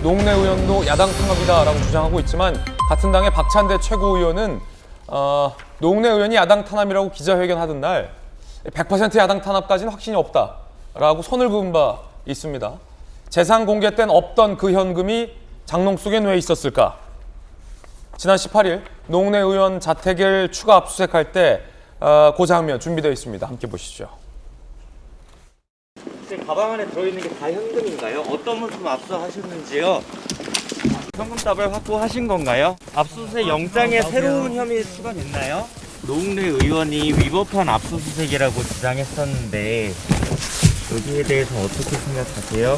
노웅래 의원도 야당 탄압이다라고 주장하고 있지만 같은 당의 박찬대 최고위원은 노웅래 의원이 야당 탄압이라고 기자회견하던 날 100% 야당 탄압까지는 확신이 없다라고 선을 그은 바 있습니다. 재산 공개 때는 없던 그 현금이 장롱 속엔 왜 있었을까? 지난 18일 노웅래 의원 자택을 추가 압수수색할 때 그 장면 준비되어 있습니다. 함께 보시죠. 가방 안에 들어있는 게 다 현금인가요? 어떤 물품 압수하셨는지요? 현금답을 확보하신 건가요? 압수수색 영장에 새로운 혐의 추가됐나요? 노웅래 의원이 위법한 압수수색이라고 주장했었는데 여기에 대해서 어떻게 생각하세요?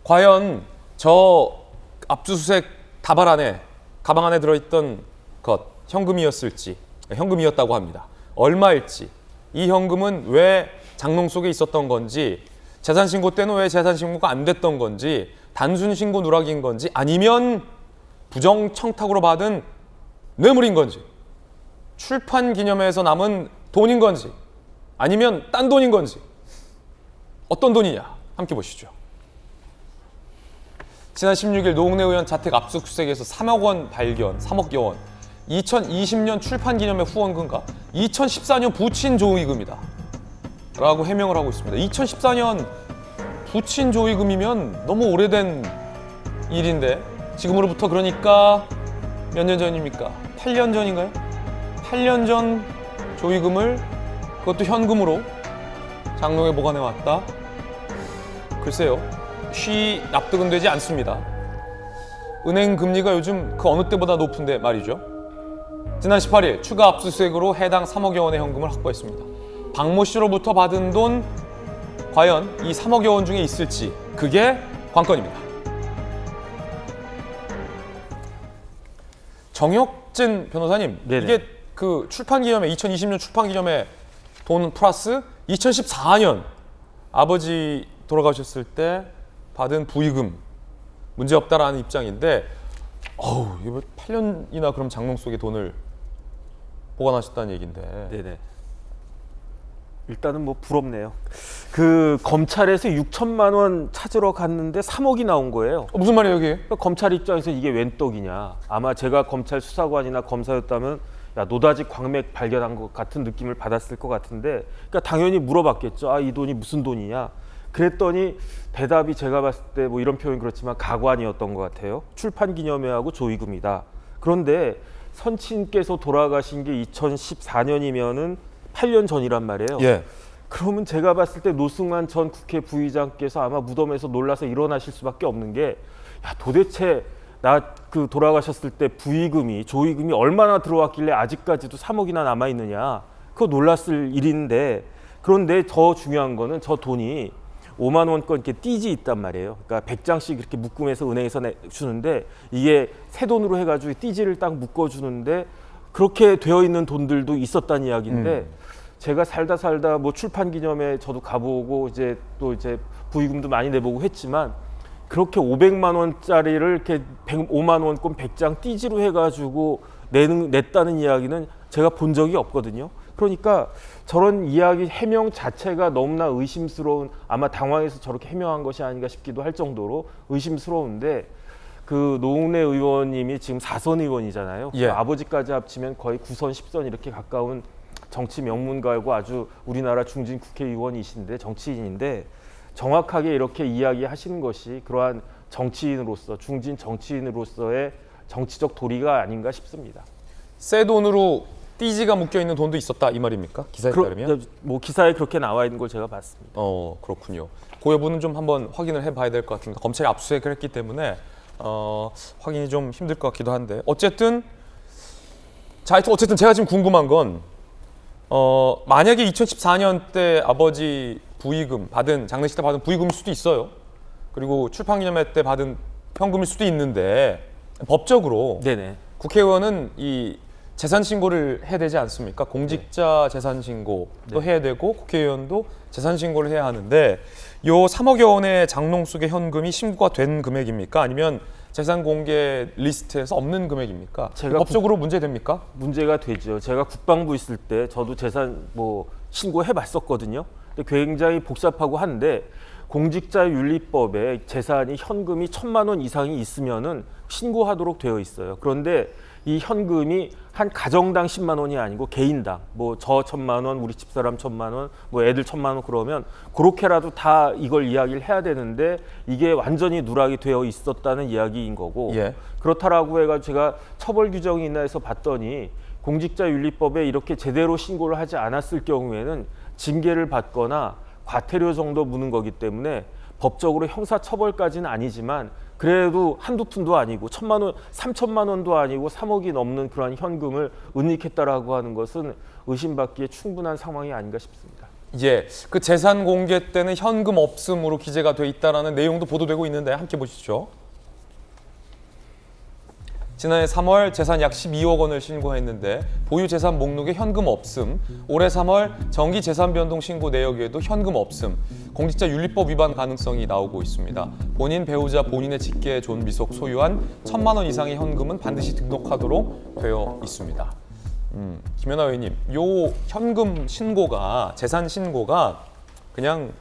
과연 저 압수수색 다발 안에 가방 안에 들어있던 것 현금이었다고 합니다. 얼마일지, 이 현금은 왜 장롱 속에 있었던 건지, 재산신고 때는 왜 재산신고가 안 됐던 건지, 단순 신고 누락인 건지, 아니면 부정청탁으로 받은 뇌물인 건지, 출판 기념회에서 남은 돈인 건지, 아니면 딴 돈인 건지, 어떤 돈이냐 함께 보시죠. 지난 16일 노웅래 의원 자택 압수수색에서 3억 원 발견, 3억여 원. 2020년 출판기념회 후원금과 2014년 부친 조의금이다 라고 해명을 하고 있습니다. 2014년 부친 조의금이면 너무 오래된 일인데, 지금으로부터 그러니까 몇 년 전입니까? 8년 전인가요? 8년 전 조의금을 그것도 현금으로 장롱에 보관해 왔다? 글쎄요, 쉬 납득은 되지 않습니다. 은행 금리가 요즘 그 어느 때보다 높은데 말이죠. 지난 18일 추가 압수수색으로 해당 3억여 원의 현금을 확보했습니다. 박모 씨로부터 받은 돈 과연 이 3억여 원 중에 있을지, 그게 관건입니다. 정혁진 변호사님, 네네. 이게 그 출판기념회 2020년 출판기념회 돈 플러스 2014년 아버지 돌아가셨을 때 받은 부의금 문제없다라는 입장인데, 이거 8년이나 그럼 장롱 속에 돈을 보관하셨다는 얘기인데. 네네. 일단은 뭐 부럽네요. 그 검찰에서 6천만 원 찾으러 갔는데 3억이 나온 거예요. 무슨 말이에요, 이게? 그러니까 검찰 입장에서 이게 웬 떡이냐. 아마 제가 검찰 수사관이나 검사였다면 야, 노다지 광맥 발견한 것 같은 느낌을 받았을 것 같은데, 그러니까 당연히 물어봤겠죠. 이 돈이 무슨 돈이냐. 그랬더니 대답이 제가 봤을 때 뭐 이런 표현 그렇지만 가관이었던 것 같아요. 출판기념회하고 조의금이다. 그런데 선친께서 돌아가신 게 2014년이면은 8년 전이란 말이에요. 예. 그러면 제가 봤을 때 노승환 전 국회 부의장께서 아마 무덤에서 놀라서 일어나실 수밖에 없는 게, 도대체 나 그 돌아가셨을 때 부의금이, 조의금이 얼마나 들어왔길래 아직까지도 3억이나 남아 있느냐. 그거 놀랐을 일인데, 그런데 더 중요한 거는 저 돈이 5만 원권 이렇게 띠지 있단 말이에요. 그러니까 100장씩 이렇게 묶음해서 은행에서 주는데, 이게 새 돈으로 해가지고 띠지를 딱 묶어주는데 그렇게 되어 있는 돈들도 있었다는 이야기인데, 제가 살다 뭐 출판 기념회 저도 가보고 이제 또 이제 부의금도 많이 내보고 했지만, 그렇게 500만 원짜리를 이렇게 5만 원권 100장 띠지로 해가지고 냈다는 이야기는 제가 본 적이 없거든요. 그러니까 저런 이야기 해명 자체가 너무나 의심스러운, 아마 당황해서 저렇게 해명한 것이 아닌가 싶기도 할 정도로 의심스러운데, 그 노웅래 의원님이 지금 4선 의원이잖아요. 예. 아버지까지 합치면 거의 9선, 10선 이렇게 가까운 정치 명문가이고 아주 우리나라 중진 국회의원이신데, 정치인인데, 정확하게 이렇게 이야기하시는 것이 그러한 정치인으로서, 중진 정치인으로서의 정치적 도리가 아닌가 싶습니다. 새 돈으로 띠지가 묶여 있는 돈도 있었다, 이 말입니까? 기사에 따르면? 뭐 기사에 그렇게 나와 있는 걸 제가 봤습니다. 그렇군요. 그 여부는 좀 한번 확인을 해봐야 될 것 같습니다. 검찰이 압수수색을 했기 때문에 확인이 좀 힘들 것 같기도 한데, 어쨌든 제가 지금 궁금한 건, 만약에 2014년 때 아버지 부의금 장례식 때 받은 부의금일 수도 있어요. 그리고 출판기념회 때 받은 현금일 수도 있는데, 법적으로 네네. 국회의원은 이 재산 신고를 해야 되지 않습니까? 공직자 재산 신고도 해야 되고 국회의원도 재산 신고를 해야 하는데, 요 3억여 원의 장롱 속의 현금이 신고가 된 금액입니까? 아니면 재산 공개 리스트에서 없는 금액입니까? 법적으로 문제됩니까? 문제가 되죠. 제가 국방부 있을 때 저도 재산 뭐 신고해 봤었거든요. 근데 굉장히 복잡하고 한데, 공직자윤리법에 재산이 현금이 1,000만 원 이상이 있으면은 신고하도록 되어 있어요. 그런데 이 현금이 한 가정당 10만 원이 아니고 개인당 뭐 저 1,000만 원, 우리 집사람 1,000만 원, 뭐 애들 1,000만 원 그러면 그렇게라도 다 이걸 이야기를 해야 되는데 이게 완전히 누락이 되어 있었다는 이야기인 거고 예. 그렇다라고 해가지고 제가 처벌 규정이 있나 해서 봤더니 공직자윤리법에 이렇게 제대로 신고를 하지 않았을 경우에는 징계를 받거나 과태료 정도 무는 거기 때문에 법적으로 형사처벌까지는 아니지만 그래도 한두 푼도 아니고 1,000만 원, 3,000만 원도 아니고 3억이 넘는 그러한 현금을 은닉했다라고 하는 것은 의심받기에 충분한 상황이 아닌가 싶습니다. 예, 그 재산 공개 때는 현금 없음으로 기재가 돼 있다라는 내용도 보도되고 있는데 함께 보시죠. 지난해 3월 재산 약 12억 원을 신고했는데 보유 재산 목록에 현금 없음. 올해 3월 정기 재산 변동 신고 내역에도 현금 없음. 공직자윤리법 위반 가능성이 나오고 있습니다. 본인, 배우자, 본인의 직계 존 미속 소유한 1,000만 원 이상의 현금은 반드시 등록하도록 되어 있습니다. 김연아 의원님, 요 현금 신고가 재산 신고가 그냥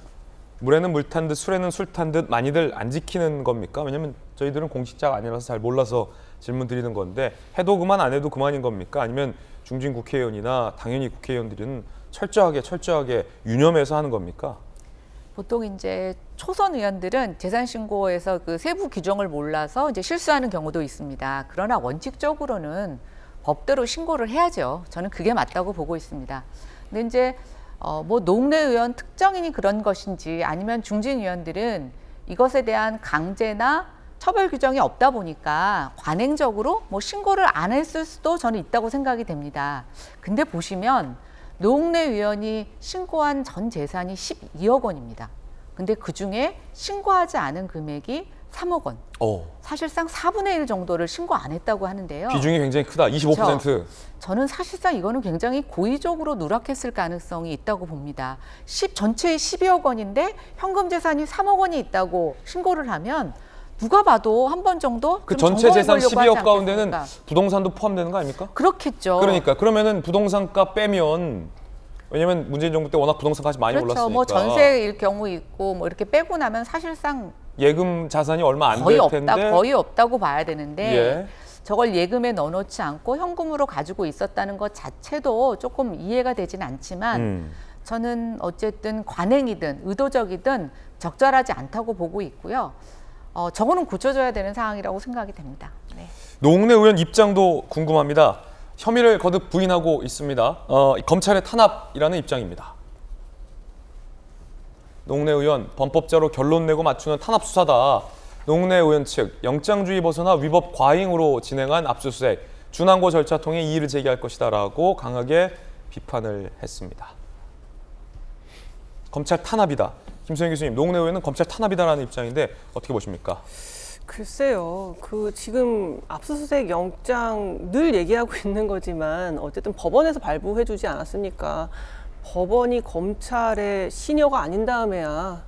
물에는 물 탄 듯 술에는 술 탄 듯 많이들 안 지키는 겁니까? 왜냐면 저희들은 공직자가 아니라서 잘 몰라서 질문 드리는 건데 해도 그만 안 해도 그만인 겁니까? 아니면 중진 국회의원이나 당연히 국회의원들은 철저하게 유념해서 하는 겁니까? 보통 이제 초선 의원들은 재산 신고에서 그 세부 규정을 몰라서 이제 실수하는 경우도 있습니다. 그러나 원칙적으로는 법대로 신고를 해야죠. 저는 그게 맞다고 보고 있습니다. 근데 이제 뭐 농내 의원 특정인이 그런 것인지 아니면 중진 의원들은 이것에 대한 강제나 처벌 규정이 없다 보니까 관행적으로 뭐 신고를 안 했을 수도 저는 있다고 생각이 됩니다. 근데 보시면 노웅래 의원이 신고한 전 재산이 12억 원입니다. 근데 그중에 신고하지 않은 금액이 3억 원. 사실상 4분의 1 정도를 신고 안 했다고 하는데요. 비중이 굉장히 크다. 25%. 저는 사실상 이거는 굉장히 고의적으로 누락했을 가능성이 있다고 봅니다. 전체의 12억 원인데 현금 재산이 3억 원이 있다고 신고를 하면 누가 봐도 한 번 정도 그 좀 전체 재산 점검해 보려고 12억 가운데는 하지 부동산도 포함되는 거 아닙니까? 그렇겠죠. 그러니까 그러면은 부동산가 빼면 왜냐면 문재인 정부 때 워낙 부동산 값이 많이 그렇죠. 올랐으니까. 뭐 전세일 경우 있고 뭐 이렇게 빼고 나면 사실상 예금 자산이 얼마 안 거의 될 텐데. 거의 없다고 봐야 되는데 예. 저걸 예금에 넣어놓지 않고 현금으로 가지고 있었다는 것 자체도 조금 이해가 되진 않지만 저는 어쨌든 관행이든 의도적이든 적절하지 않다고 보고 있고요. 저거는 고쳐줘야 되는 상황이라고 생각이 됩니다. 네. 노웅래 의원 입장도 궁금합니다. 혐의를 거듭 부인하고 있습니다. 검찰의 탄압이라는 입장입니다. 노웅래 의원, 범법자로 결론 내고 맞추는 탄압 수사다. 노웅래 의원 측 영장주의 벗어나 위법 과잉으로 진행한 압수수색, 준항고 절차 통해 이의를 제기할 것이다라고 강하게 비판을 했습니다. 검찰 탄압이다. 김소영 교수님, 노웅래 의원은 검찰 탄압이다라는 입장인데 어떻게 보십니까? 글쎄요. 지금 압수수색 영장 늘 얘기하고 있는 거지만 어쨌든 법원에서 발부해주지 않았습니까? 법원이 검찰의 시녀가 아닌 다음에야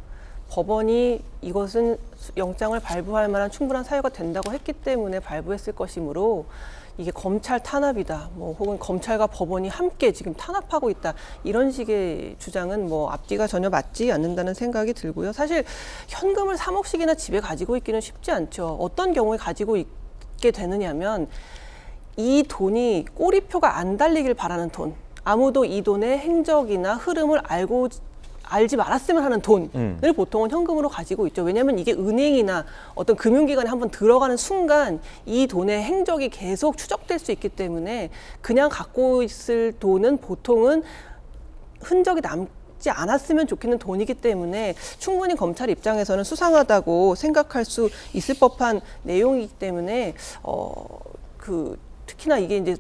법원이 이것은 영장을 발부할 만한 충분한 사유가 된다고 했기 때문에 발부했을 것이므로 이게 검찰 탄압이다, 뭐 혹은 검찰과 법원이 함께 지금 탄압하고 있다 이런 식의 주장은 뭐 앞뒤가 전혀 맞지 않는다는 생각이 들고요. 사실 현금을 3억씩이나 집에 가지고 있기는 쉽지 않죠. 어떤 경우에 가지고 있게 되느냐면 이 돈이 꼬리표가 안 달리길 바라는 돈, 아무도 이 돈의 행적이나 흐름을 알지 말았으면 하는 돈을 보통은 현금으로 가지고 있죠. 왜냐하면 이게 은행이나 어떤 금융기관에 한번 들어가는 순간 이 돈의 행적이 계속 추적될 수 있기 때문에 그냥 갖고 있을 돈은 보통은 흔적이 남지 않았으면 좋겠는 돈이기 때문에 충분히 검찰 입장에서는 수상하다고 생각할 수 있을 법한 내용이기 때문에 특히나 이게 이제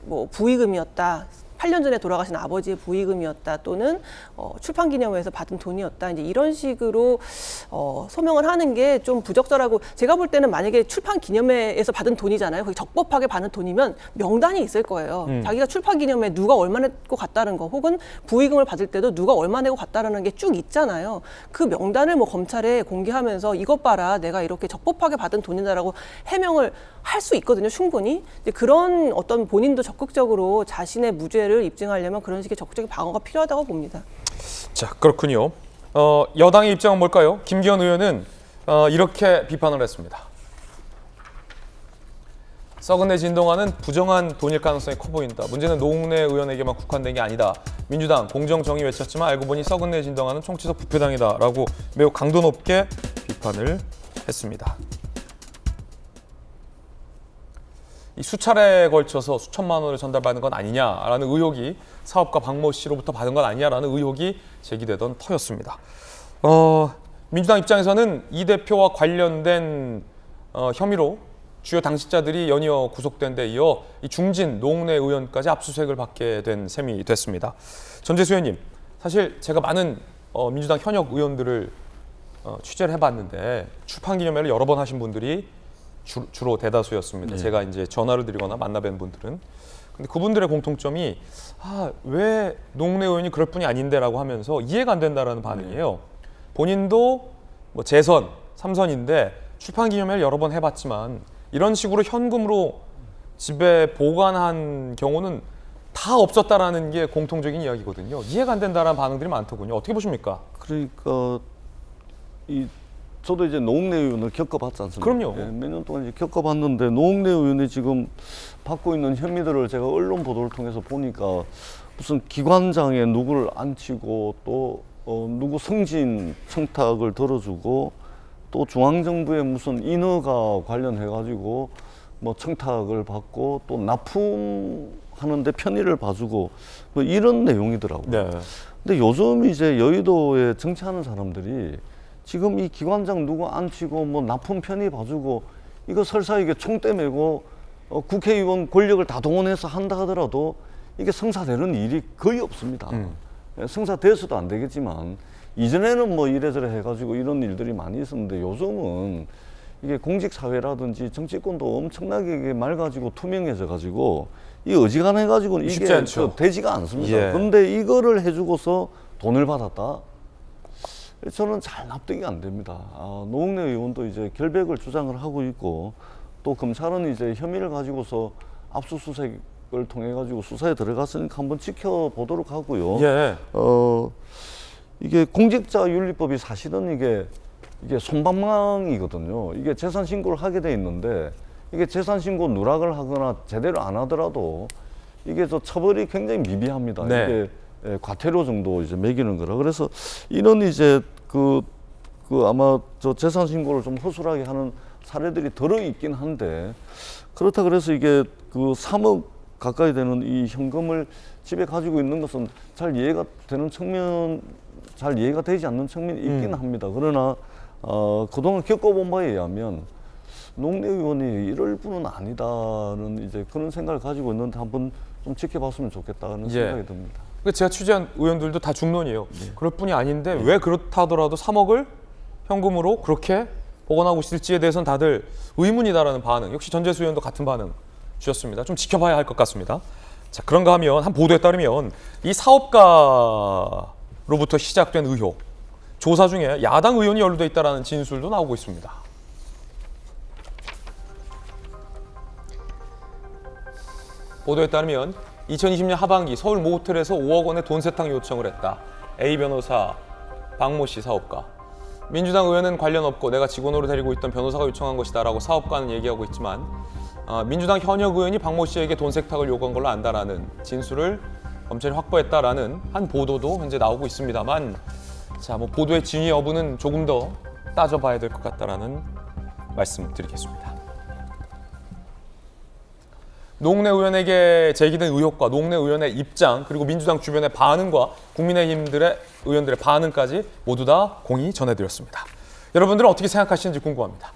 뭐 부의금이었다. 8년 전에 돌아가신 아버지의 부의금이었다 또는 출판기념회에서 받은 돈이었다 이제 이런 식으로 소명을 하는 게 좀 부적절하고 제가 볼 때는 만약에 출판기념회에서 받은 돈이잖아요. 거기 적법하게 받은 돈이면 명단이 있을 거예요. 자기가 출판기념회 누가 얼마 내고 갔다는 거 혹은 부의금을 받을 때도 누가 얼마 내고 갔다는 게 쭉 있잖아요. 그 명단을 뭐 검찰에 공개하면서 이것 봐라 내가 이렇게 적법하게 받은 돈이다라고 해명을 할 수 있거든요. 충분히. 근데 그런 어떤 본인도 적극적으로 자신의 무죄를 입증하려면 그런 식의 적극적인 방어가 필요하다고 봅니다. 자, 그렇군요. 여당의 입장은 뭘까요? 김기현 의원은 이렇게 비판을 했습니다. 썩은 내 진동화는 부정한 돈일 가능성이 커 보인다. 문제는 노웅래 의원에게만 국한된 게 아니다. 민주당 공정정의 외쳤지만 알고 보니 썩은 내 진동화는 총치적 부패당이다. 라고 매우 강도 높게 비판을 했습니다. 이 수차례에 걸쳐서 수천만 원을 전달받은 건 아니냐라는 의혹이 사업가 박모 씨로부터 받은 건 아니냐라는 의혹이 제기되던 터였습니다. 민주당 입장에서는 이 대표와 관련된 혐의로 주요 당직자들이 연이어 구속된 데 이어 이 중진 노웅래 의원까지 압수수색을 받게 된 셈이 됐습니다. 전재수 의원님, 사실 제가 많은 민주당 현역 의원들을 취재를 해봤는데 출판 기념회를 여러 번 하신 분들이 주로 대다수였습니다. 제가 이제 전화를 드리거나 만나뵌 분들은. 근데 그분들의 공통점이 왜 노웅래 의원이 그럴 뿐이 아닌데라고 하면서 이해가 안 된다라는 반응이에요. 본인도 뭐 재선, 3선인데 출판 기념회를 여러 번 해봤지만 이런 식으로 현금으로 집에 보관한 경우는 다 없었다라는 게 공통적인 이야기거든요. 이해가 안 된다라는 반응들이 많더군요. 어떻게 보십니까? 그러니까 저도 이제 노웅래 의원을 겪어봤지 않습니까? 그럼요. 몇 년 동안 이제 겪어봤는데 노웅래 의원이 지금 받고 있는 혐의들을 제가 언론 보도를 통해서 보니까 무슨 기관장에 누구를 앉히고 또 누구 승진 청탁을 들어주고 또 중앙정부의 무슨 인허가 관련해가지고 뭐 청탁을 받고 또 납품하는데 편의를 봐주고 뭐 이런 내용이더라고요. 네. 근데 요즘 이제 여의도에 정치하는 사람들이 지금 이 기관장 누구 앉히고 뭐 납품 편의 봐주고 이거 설사 이게 총대 메고 국회의원 권력을 다 동원해서 한다 하더라도 이게 성사되는 일이 거의 없습니다. 성사돼서도 안 되겠지만 이전에는 뭐 이래저래 해가지고 이런 일들이 많이 있었는데 요즘은 이게 공직사회라든지 정치권도 엄청나게 이게 맑아지고 투명해져가지고 이 어지간해가지고는 쉽지 이게 않죠. 되지가 않습니다. 예. 근데 이거를 해주고서 돈을 받았다? 저는 잘 납득이 안 됩니다. 노웅래 의원도 이제 결백을 주장을 하고 있고 또 검찰은 이제 혐의를 가지고서 압수수색을 통해 가지고 수사에 들어갔으니까 한번 지켜보도록 하고요. 예. 이게 공직자윤리법이 사실은 이게 솜방망이거든요. 이게 재산 신고를 하게 돼 있는데 이게 재산 신고 누락을 하거나 제대로 안 하더라도 이게 저 처벌이 굉장히 미비합니다. 네. 이게 과태료 정도 이제 매기는 거라. 그래서 이런 이제 그 아마 저 재산 신고를 좀 허술하게 하는 사례들이 들어 있긴 한데 그렇다 그래서 이게 그 3억 가까이 되는 이 현금을 집에 가지고 있는 것은 잘 이해가 되는 측면, 잘 이해가 되지 않는 측면이 있긴 합니다. 그러나 그동안 겪어본 바에 의하면 노웅래 의원이 이럴 분은 아니다는 이제 그런 생각을 가지고 있는데 한번 좀 지켜봤으면 좋겠다는 생각이 듭니다. 제가 취재한 의원들도 다 중론이에요. 그럴 뿐이 아닌데 왜 그렇다 하더라도 3억을 현금으로 그렇게 보관하고 있을지에 대해서는 다들 의문이다라는 반응. 역시 전재수 의원도 같은 반응 주셨습니다. 좀 지켜봐야 할 것 같습니다. 자, 그런가 하면 한 보도에 따르면 이 사업가로부터 시작된 의혹, 조사 중에 야당 의원이 연루돼 있다라는 진술도 나오고 있습니다. 보도에 따르면 2020년 하반기 서울 모호텔에서 5억 원의 돈 세탁 요청을 했다. A 변호사, 박모 씨 사업가. 민주당 의원은 관련 없고 내가 직원으로 데리고 있던 변호사가 요청한 것이다라고 사업가는 얘기하고 있지만 민주당 현역 의원이 박모 씨에게 돈 세탁을 요구한 걸로 안다라는 진술을 검찰이 확보했다라는 한 보도도 현재 나오고 있습니다만 자, 뭐 보도의 진위 여부는 조금 더 따져봐야 될 것 같다라는 말씀드리겠습니다. 노웅래 의원에게 제기된 의혹과 노웅래 의원의 입장 그리고 민주당 주변의 반응과 국민의힘들의 의원들의 반응까지 모두 다 공히 전해드렸습니다. 여러분들은 어떻게 생각하시는지 궁금합니다.